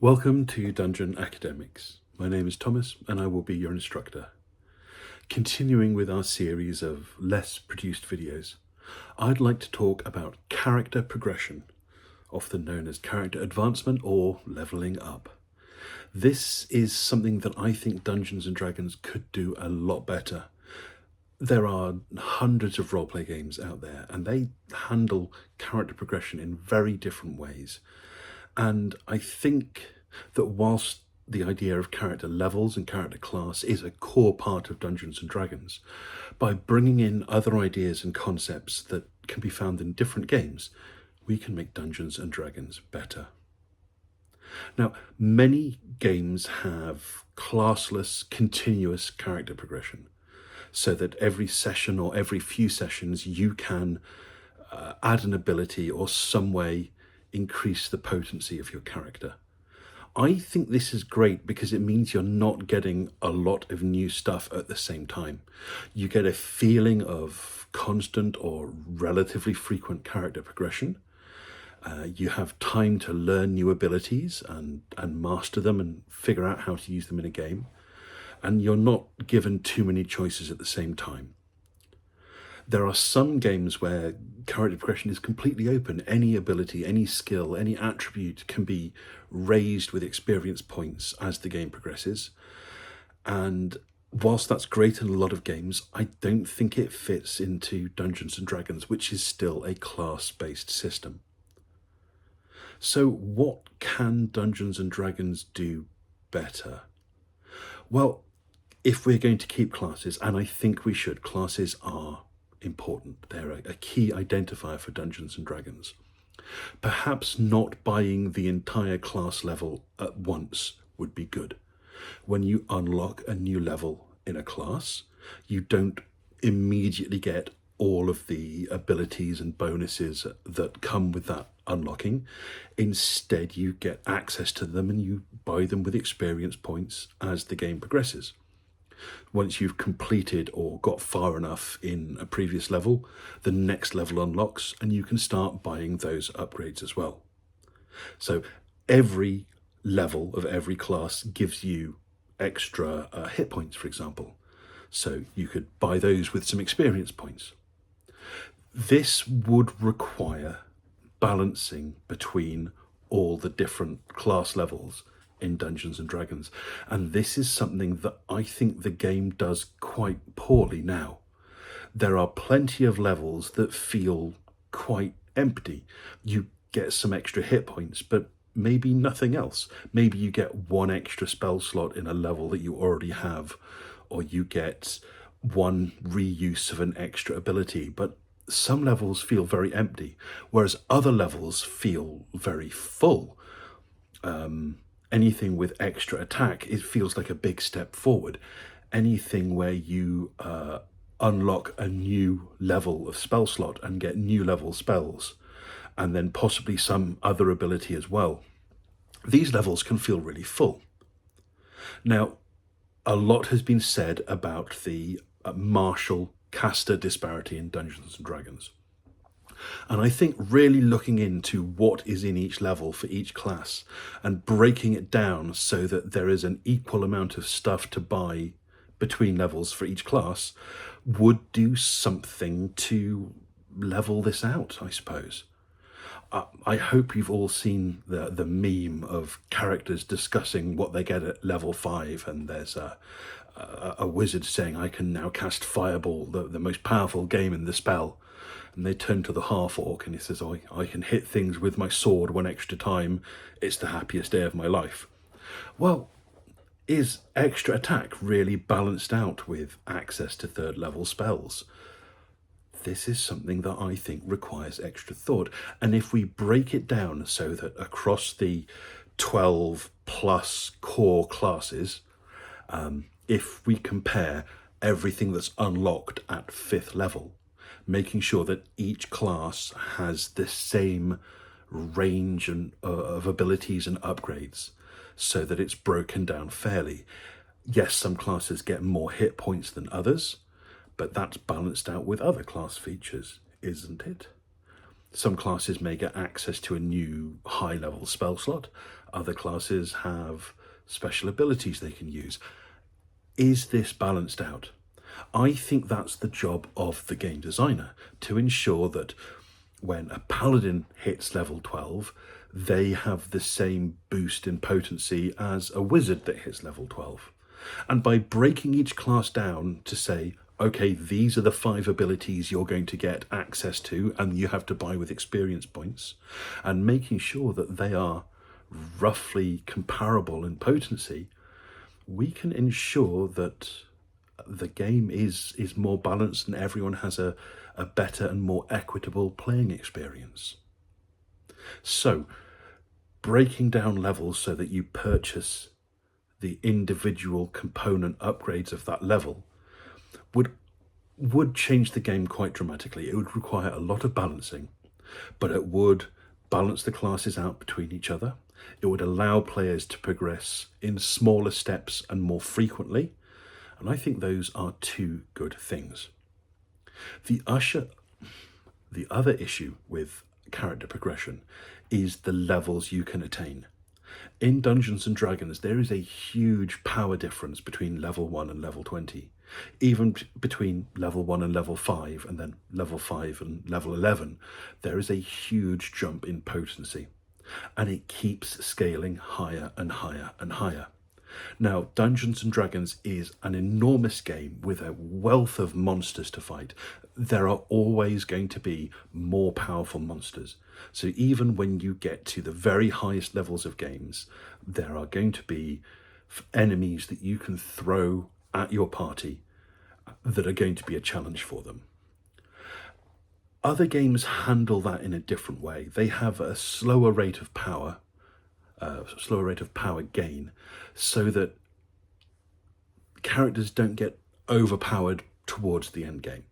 Welcome to Dungeon Academics. My name is Thomas and I will be your instructor. Continuing with our series of less produced videos, I'd like to talk about character progression, often known as character advancement or leveling up. This is something that I think Dungeons and Dragons could do a lot better. There are hundreds of roleplay games out there and they handle character progression in very different ways. And I think that whilst the idea of character levels and character class is a core part of Dungeons and Dragons, by bringing in other ideas and concepts that can be found in different games, we can make Dungeons and Dragons better. Now, many games have classless, continuous character progression, so that every session or every few sessions you can add an ability or some way increase the potency of your character. I think this is great because it means you're not getting a lot of new stuff at the same time. You get a feeling of constant or relatively frequent character progression. You have time to learn new abilities and master them and figure out how to use them in a game. And you're not given too many choices at the same time. There are some games where character progression is completely open. Any ability, any skill, any attribute can be raised with experience points as the game progresses. And whilst that's great in a lot of games, I don't think it fits into Dungeons and Dragons, which is still a class-based system. So what can Dungeons and Dragons do better? Well, if we're going to keep classes, and I think we should, classes are important. They're a key identifier for Dungeons and Dragons. Perhaps not buying the entire class level at once would be good. When you unlock a new level in a class, you don't immediately get all of the abilities and bonuses that come with that unlocking. Instead, you get access to them and you buy them with experience points as the game progresses. Once you've completed or got far enough in a previous level, the next level unlocks and you can start buying those upgrades as well. So every level of every class gives you extra hit points, for example. So you could buy those with some experience points. This would require balancing between all the different class levels in Dungeons and Dragons, and this is something that I think the game does quite poorly now. There are plenty of levels that feel quite empty. You get some extra hit points, but maybe nothing else. Maybe you get one extra spell slot in a level that you already have, or you get one reuse of an extra ability, but some levels feel very empty, whereas other levels feel very full. Anything with extra attack, it feels like a big step forward. Anything where you unlock a new level of spell slot and get new level spells, and then possibly some other ability as well. These levels can feel really full. Now, a lot has been said about the martial caster disparity in Dungeons and Dragons. And I think really looking into what is in each level for each class and breaking it down so that there is an equal amount of stuff to buy between levels for each class would do something to level this out, I suppose. I hope you've all seen the meme of characters discussing what they get at level 5, and there's a wizard saying, "I can now cast Fireball, the most powerful game in the spell." And they turn to the half-orc and he says, I can hit things with my sword one extra time. It's the happiest day of my life. Well, is extra attack really balanced out with access to third level spells? This is something that I think requires extra thought. And if we break it down so that across the 12 plus core classes, if we compare everything that's unlocked at 5th level, making sure that each class has the same range of abilities and upgrades so that it's broken down fairly. Yes, some classes get more hit points than others, but that's balanced out with other class features, isn't it? Some classes may get access to a new high-level spell slot. Other classes have special abilities they can use. Is this balanced out? I think that's the job of the game designer, to ensure that when a paladin hits level 12, they have the same boost in potency as a wizard that hits level 12. And by breaking each class down to say, okay, these are the 5 abilities you're going to get access to and you have to buy with experience points, and making sure that they are roughly comparable in potency, we can ensure that the game is more balanced and everyone has a better and more equitable playing experience. So, breaking down levels so that you purchase the individual component upgrades of that level would change the game quite dramatically. It would require a lot of balancing, but it would balance the classes out between each other. It would allow players to progress in smaller steps and more frequently, and I think those are 2 good things. The other issue with character progression is the levels you can attain. In Dungeons and Dragons, there is a huge power difference between level 1 and level 20. Even between level 1 and level 5, and then level 5 and level 11, there is a huge jump in potency. And it keeps scaling higher and higher and higher. Now, Dungeons and Dragons is an enormous game with a wealth of monsters to fight. There are always going to be more powerful monsters. So even when you get to the very highest levels of games, there are going to be enemies that you can throw at your party that are going to be a challenge for them. Other games handle that in a different way. They have a slower rate of power gain, so that characters don't get overpowered towards the end game.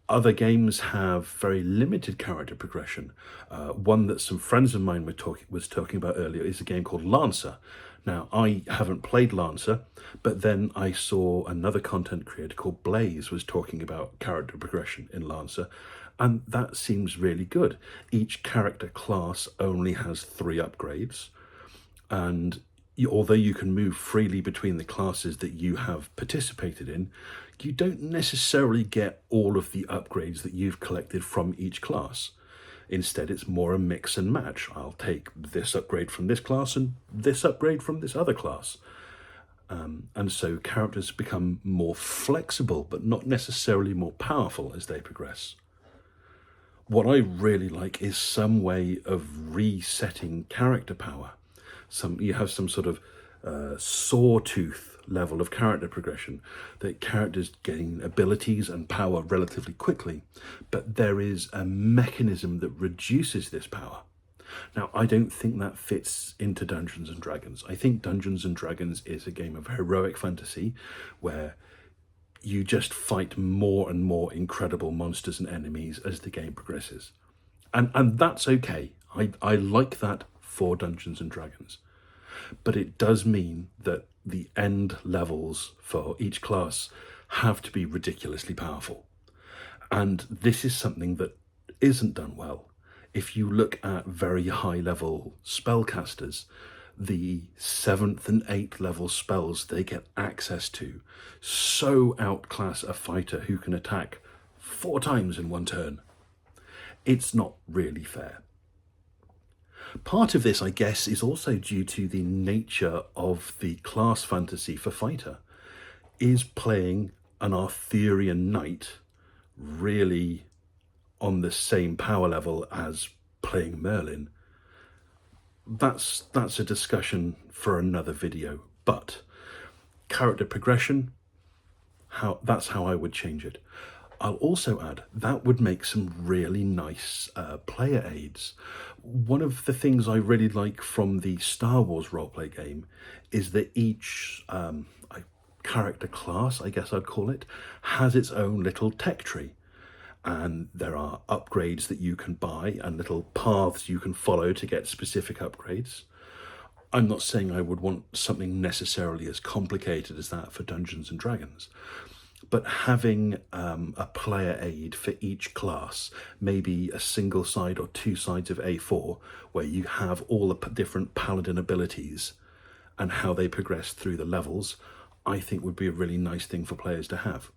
Other games have very limited character progression. One that some friends of mine was talking about earlier is a game called Lancer. Now, I haven't played Lancer, but then I saw another content creator called Blaze was talking about character progression in Lancer, and that seems really good. Each character class only has 3 upgrades, and although you can move freely between the classes that you have participated in, you don't necessarily get all of the upgrades that you've collected from each class. Instead, it's more a mix and match. I'll take this upgrade from this class and this upgrade from this other class. And so characters become more flexible, but not necessarily more powerful as they progress. What I really like is some way of resetting character power. You have some sort of sawtooth level of character progression, that characters gain abilities and power relatively quickly, but there is a mechanism that reduces this power. Now, I don't think that fits into Dungeons and Dragons. I think Dungeons and Dragons is a game of heroic fantasy where you just fight more and more incredible monsters and enemies as the game progresses. And that's okay. I like that for Dungeons and Dragons. But it does mean that the end levels for each class have to be ridiculously powerful. And this is something that isn't done well. If you look at very high level spellcasters, the 7th and 8th level spells they get access to so outclass a fighter who can attack 4 times in one turn. It's not really fair. Part of this, I guess, is also due to the nature of the class fantasy for fighter. Is playing an Arthurian knight really on the same power level as playing Merlin? That's a discussion for another video, but character progression, that's how I would change it. I'll also add that would make some really nice player aids. One of the things I really like from the Star Wars roleplay game is that each character class, I guess I'd call it, has its own little tech tree. And there are upgrades that you can buy and little paths you can follow to get specific upgrades. I'm not saying I would want something necessarily as complicated as that for Dungeons and Dragons, but having a player aid for each class, maybe a single side or two sides of A4, where you have all the different paladin abilities and how they progress through the levels, I think would be a really nice thing for players to have.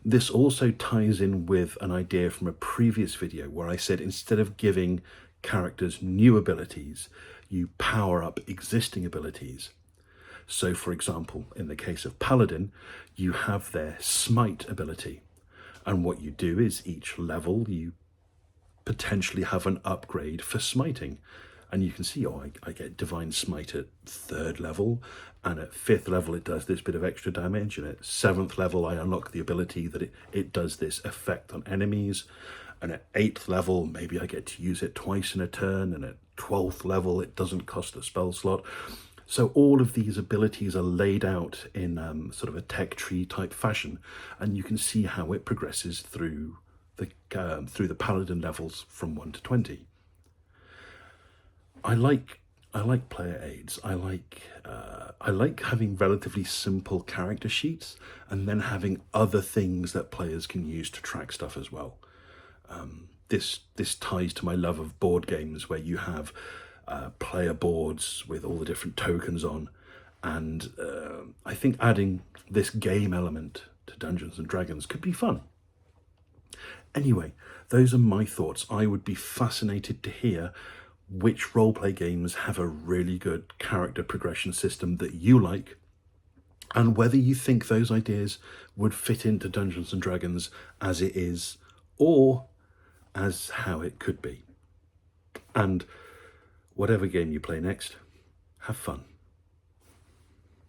This also ties in with an idea from a previous video where I said instead of giving characters new abilities, you power up existing abilities. So for example, in the case of Paladin, you have their smite ability. And what you do is each level you potentially have an upgrade for smiting. And you can see, oh, I get Divine Smite at 3rd level, and at 5th level it does this bit of extra damage, and at 7th level I unlock the ability that it does this effect on enemies, and at 8th level maybe I get to use it twice in a turn, and at 12th level it doesn't cost a spell slot. So all of these abilities are laid out in sort of a tech tree type fashion, and you can see how it progresses through the Paladin levels from 1 to 20. I like player aids. I like having relatively simple character sheets, and then having other things that players can use to track stuff as well. This ties to my love of board games, where you have player boards with all the different tokens on, and I think adding this game element to Dungeons and Dragons could be fun. Anyway, those are my thoughts. I would be fascinated to hear which roleplay games have a really good character progression system that you like, and whether you think those ideas would fit into Dungeons and Dragons as it is, or as how it could be. And whatever game you play next, have fun.